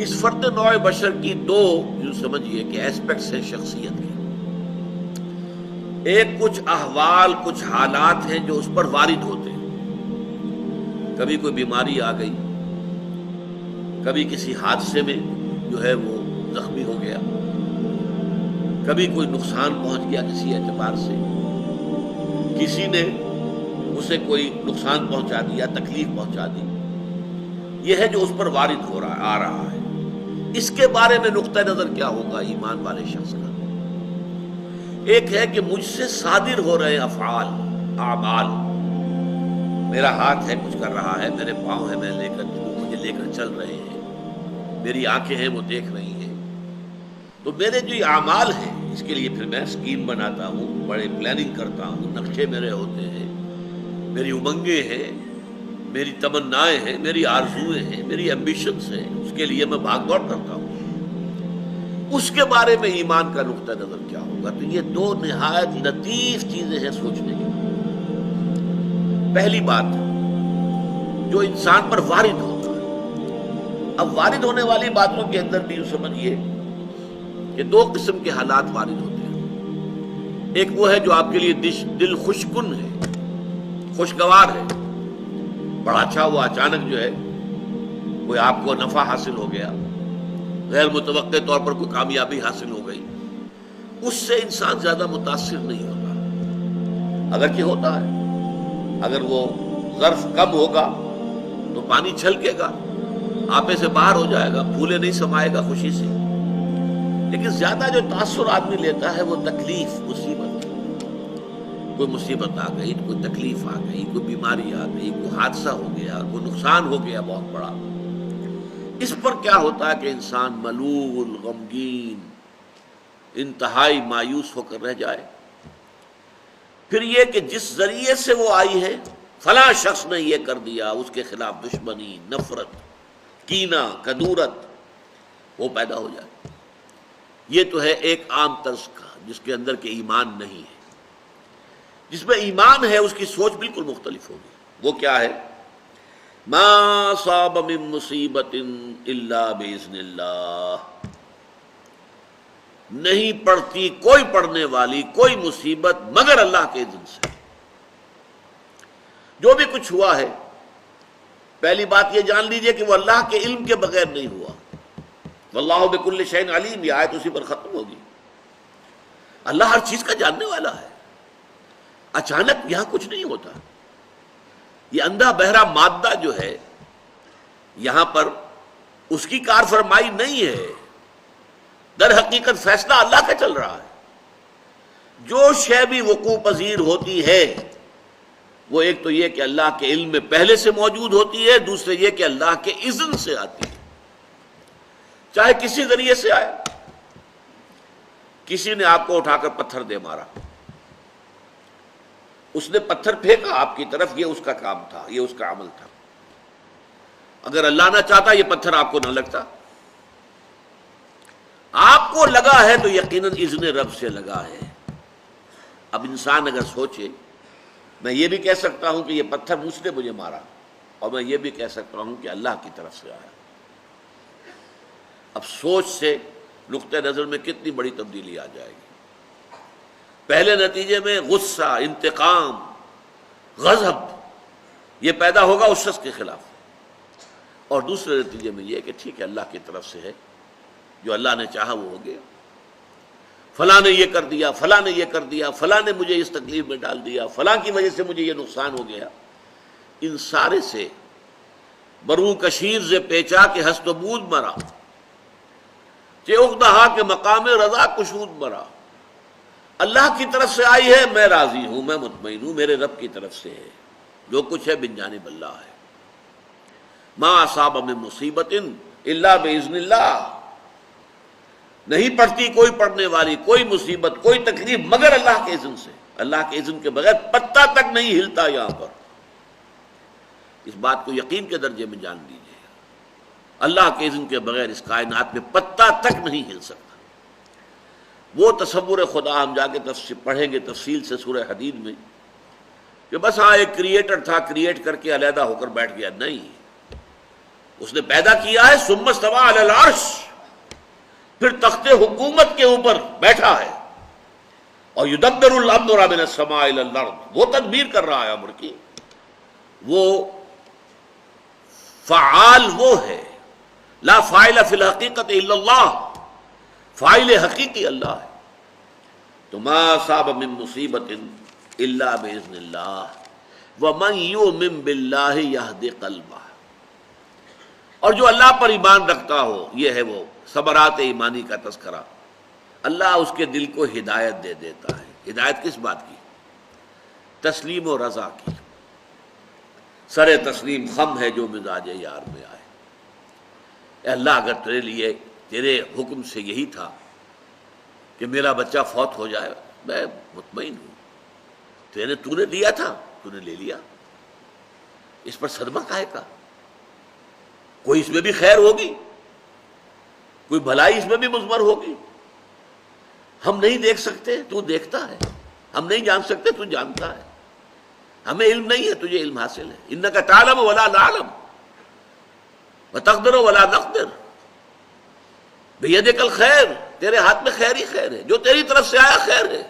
اس فرد نوع بشر کی دو یوں سمجھیے کہ ایسپیکٹس ہیں شخصیت کے. ایک کچھ احوال، کچھ حالات ہیں جو اس پر وارد ہوتے ہیں. کبھی کوئی بیماری آ گئی، کبھی کسی حادثے میں جو ہے وہ زخمی ہو گیا، کبھی کوئی نقصان پہنچ گیا کسی اعتبار سے، کسی نے اسے کوئی نقصان پہنچا دیا، تکلیف پہنچا دی. یہ ہے جو اس پر وارد ہو رہا آ رہا ہے. اس کے بارے میں نقطہ نظر کیا ہوگا ایمان والے شخص کا؟ ایک ہے کہ مجھ سے صادر ہو رہے افعال، اعمال، میرا ہاتھ ہے کچھ کر رہا ہے، میرے پاؤں ہیں مجھے لے کر چل رہے ہیں، میری آنکھیں ہیں وہ دیکھ رہی ہیں. تو میرے جو یہ اعمال ہیں اس کے لیے پھر میں اسکیم بناتا ہوں، بڑے پلاننگ کرتا ہوں، نقشے میرے ہوتے ہیں، میری امنگیں ہیں، میری تمنائیں ہیں، میری آرزویں ہیں، میری ایمبیشنز ہیں، اس کے لیے میں بھاگ دوڑ کرتا ہوں. اس کے بارے میں ایمان کا نقطہ نظر کیا ہوگا؟ تو یہ دو نہایت لطیف چیزیں ہیں سوچنے کی. پہلی بات جو انسان پر وارد ہوتا ہے. اب وارد ہونے والی باتوں کے اندر بھی یوں سمجھیے کہ دو قسم کے حالات وارد ہوتے ہیں. ایک وہ ہے جو آپ کے لیے دل خوشکن ہے، خوشگوار ہے، بڑا اچھا ہوا، اچانک جو ہے کوئی آپ کو نفع حاصل ہو گیا، غیر متوقع طور پر کوئی کامیابی حاصل ہو گئی. اس سے انسان زیادہ متاثر نہیں ہوتا. اگر کہ ہوتا ہے، اگر وہ ظرف کم ہوگا تو پانی چھلکے گا، آپے سے باہر ہو جائے گا، پھولے نہیں سمائے گا خوشی سے. لیکن زیادہ جو تاثر آدمی لیتا ہے وہ تکلیف، مصیبت. کوئی مصیبت آ گئی، کوئی تکلیف آ گئی، کوئی بیماری آ گئی، کوئی حادثہ ہو گیا، کوئی نقصان ہو گیا بہت بڑا. اس پر کیا ہوتا ہے کہ انسان ملول، غمگین، انتہائی مایوس ہو کر رہ جائے. پھر یہ کہ جس ذریعے سے وہ آئی ہے، فلاں شخص نے یہ کر دیا، اس کے خلاف دشمنی، نفرت، کینہ، کدورت وہ پیدا ہو جائے. یہ تو ہے ایک عام طرز کا جس کے اندر کہ ایمان نہیں ہے. جس میں ایمان ہے اس کی سوچ بالکل مختلف ہوگی. وہ کیا ہے؟ ما صاب من مصیبت الا باذن اللہ. نہیں پڑتی کوئی پڑنے والی کوئی مصیبت مگر اللہ کے اذن سے. جو بھی کچھ ہوا ہے، پہلی بات یہ جان لیجئے کہ وہ اللہ کے علم کے بغیر نہیں ہوا. واللہ بکل شیء علیم، یہ آیت اسی پر ختم ہوگی. اللہ ہر چیز کا جاننے والا ہے. اچانک یہاں کچھ نہیں ہوتا. یہ اندھا بہرا مادہ جو ہے یہاں پر اس کی کار فرمائی نہیں ہے. در حقیقت فیصلہ اللہ کا چل رہا ہے. جو شے بھی وقوع پذیر ہوتی ہے وہ ایک تو یہ کہ اللہ کے علم میں پہلے سے موجود ہوتی ہے، دوسرے یہ کہ اللہ کے اذن سے آتی ہے. چاہے کسی ذریعے سے آئے. کسی نے آپ کو اٹھا کر پتھر دے مارا، اس نے پتھر پھینکا آپ کی طرف، یہ اس کا کام تھا، یہ اس کا عمل تھا. اگر اللہ نہ چاہتا یہ پتھر آپ کو نہ لگتا. آپ کو لگا ہے تو یقیناً اذن رب سے لگا ہے. اب انسان اگر سوچے، میں یہ بھی کہہ سکتا ہوں کہ یہ پتھر مجھ نے مجھے مارا، اور میں یہ بھی کہہ سکتا ہوں کہ اللہ کی طرف سے آیا. اب سوچ سے نقطہ نظر میں کتنی بڑی تبدیلی آ جائے گی. پہلے نتیجے میں غصہ، انتقام، غضب یہ پیدا ہوگا اس شخص کے خلاف، اور دوسرے نتیجے میں یہ کہ ٹھیک ہے اللہ کی طرف سے ہے، جو اللہ نے چاہا وہ ہو گیا. فلاں نے یہ کر دیا، فلاں نے یہ کر دیا، فلاں نے مجھے اس تکلیف میں ڈال دیا، فلاں کی وجہ سے مجھے یہ نقصان ہو گیا. ان سارے سے برو کشیر سے پیچا کے ہست و بود مرا، کہ اقدہا کے مقام رضا کشود مرا. اللہ کی طرف سے آئی ہے، میں راضی ہوں، میں مطمئن ہوں، میرے رب کی طرف سے ہے، جو کچھ ہے بن جانب اللہ ہے. ما اصاب من مصیبت الا باذن اللہ. نہیں پڑتی کوئی پڑنے والی کوئی مصیبت، کوئی تکلیف مگر اللہ کے اذن سے. اللہ کے اذن کے بغیر پتہ تک نہیں ہلتا. یہاں پر اس بات کو یقین کے درجے میں جان لیجیے، اللہ کے اذن کے بغیر اس کائنات میں پتہ تک نہیں ہل سکتا. وہ تصور خدا ہم جا کے پڑھیں گے تفصیل سے سورہ حدید میں، کہ بس ہاں ایک کریٹر تھا، کریٹ کر کے علیحدہ ہو کر بیٹھ گیا. نہیں، اس نے پیدا کیا ہے، ثم استوى علی العرش، پھر تخت حکومت کے اوپر بیٹھا ہے، اور یدبر الامر من السماء الى الارض، وہ تدبیر کر رہا ہے امر کی، وہ فعال وہ ہے، لا فاعل فی الحقیقت الا اللہ، فاعل حقیقی اللہ ہے۔ تو ما اصاب من مصیبت الا باذن اللہ ومن یؤمن باللہ یہد قلبہ، اور جو اللہ پر ایمان رکھتا ہو، یہ ہے وہ ثمرات ایمانی کا تذکرہ، اللہ اس کے دل کو ہدایت دے دیتا ہے۔ ہدایت کس بات کی؟ تسلیم و رضا کی۔ سر تسلیم خم ہے جو مزاج یار میں آئے۔ اے اللہ، اگر تیرے لیے تیرے حکم سے یہی تھا کہ میرا بچہ فوت ہو جائے، میں مطمئن ہوں، تو نے دیا تھا، تو نے لے لیا، اس پر صدمہ کاہے کا؟ کوئی اس میں بھی خیر ہوگی، کوئی بھلائی اس میں بھی مضمر ہوگی۔ ہم نہیں دیکھ سکتے، تو دیکھتا ہے، ہم نہیں جان سکتے، تو جانتا ہے، ہمیں علم نہیں ہے، تجھے علم حاصل ہے۔ انک تعلم ولا نعلم وتقدر ولا نقدر بیدک الخیر، تیرے ہاتھ میں خیر ہی خیر ہے، جو تیری طرف سے آیا خیر ہے۔